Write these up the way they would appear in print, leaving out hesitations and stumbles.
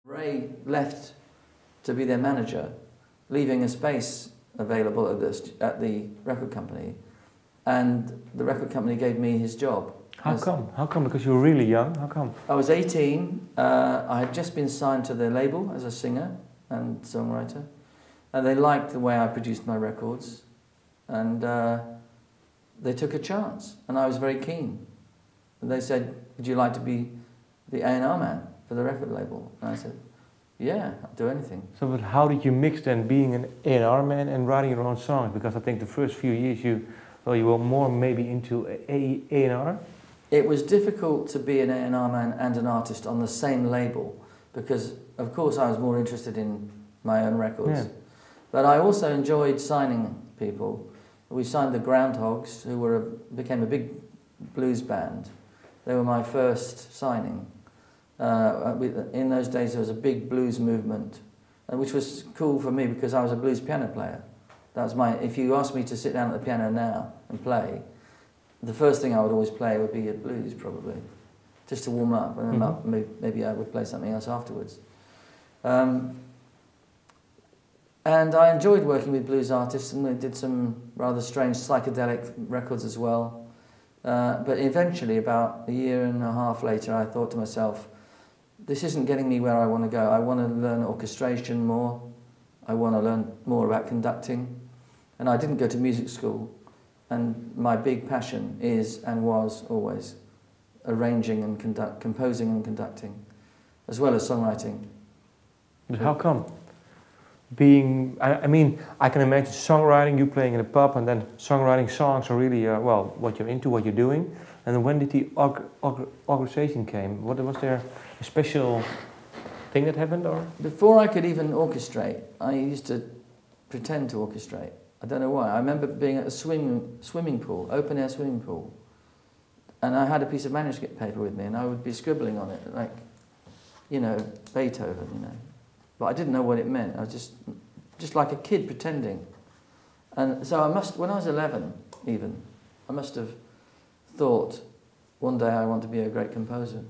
Ray left to be their manager, leaving a space available at the record company, and the record company gave me his job. How come? How come? Because you were really young. How come? I was 18. I had just been signed to their label as a singer and songwriter, and they liked the way I produced my records, and they took a chance, and I was very keen. And they said, "Would you like to be the A&R man for the record label?" And I said, "Yeah, I'll do anything." So, but how did you mix then being an A&R man and writing your own songs? Because I think the first few years you were more maybe into A&R. It was difficult to be an A&R man and an artist on the same label because, of course, I was more interested in my own records. Yeah. But I also enjoyed signing people. We signed the Groundhogs, who became a big blues band. They were my first signing. In those days, there was a big blues movement, which was cool for me because I was a blues piano player. That was if you asked me to sit down at the piano now and play, the first thing I would always play would be a blues, probably, just to warm up, and then maybe I would play something else afterwards. And I enjoyed working with blues artists, and we did some rather strange psychedelic records as well. But eventually, about a year and a half later, I thought to myself, this isn't getting me where I want to go. I want to learn orchestration more. I want to learn more about conducting. And I didn't go to music school. And my big passion is and was always arranging and composing and conducting, as well as songwriting. But how come? I mean, I can imagine songwriting, you playing in a pub, and then songwriting songs are really, well, what you're into, what you're doing. And then when did the organization came? Was there a special thing that happened, or? Before I could even orchestrate, I used to pretend to orchestrate. I don't know why. I remember being at a swimming pool, open-air swimming pool, and I had a piece of manuscript paper with me, and I would be scribbling on it, like, you know, Beethoven, you know. But I didn't know what it meant. I was just like a kid pretending. And so when I was 11 even, I must have thought, one day I want to be a great composer.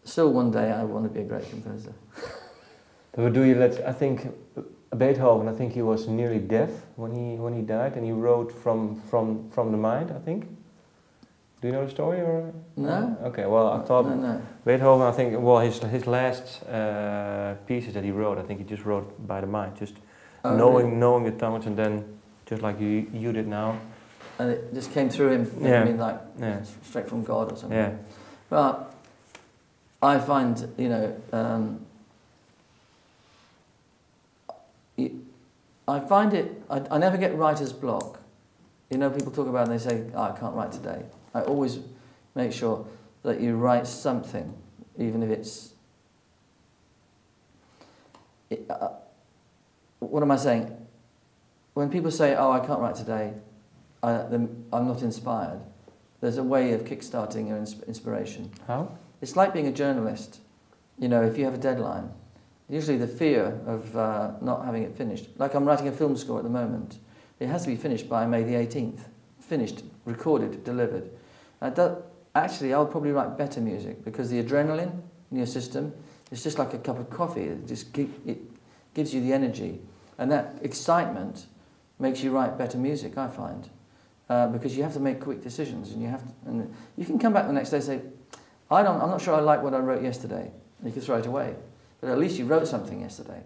Still one day I want to be a great composer. I think Beethoven, I think he was nearly deaf when he died, and he wrote from the mind, I think. Do you know the story, or? No. Okay, well, I thought no. Beethoven, I think, well, his last pieces that he wrote, I think he just wrote by the mind, just knowing the tones, and then just like you did now. And it just came through him. Yeah. I mean, like straight from God or something. Yeah. But I find, you know, I find it. I never get writer's block. You know, people talk about it and they say, "Oh, I can't write today." I always make sure that you write something, even if it's... what am I saying? When people say, "Oh, I can't write today," I'm not inspired. There's a way of kickstarting your inspiration. How? It's like being a journalist. You know, if you have a deadline, usually the fear of not having it finished. Like I'm writing a film score at the moment. It has to be finished by May the 18th. Finished, recorded, delivered. Actually, I'll probably write better music because the adrenaline in your system is just like a cup of coffee. It gives you the energy. And that excitement makes you write better music, I find. Because you have to make quick decisions, and you can come back the next day and say, I'm not sure I like what I wrote yesterday. And you can throw it away. But at least you wrote something yesterday.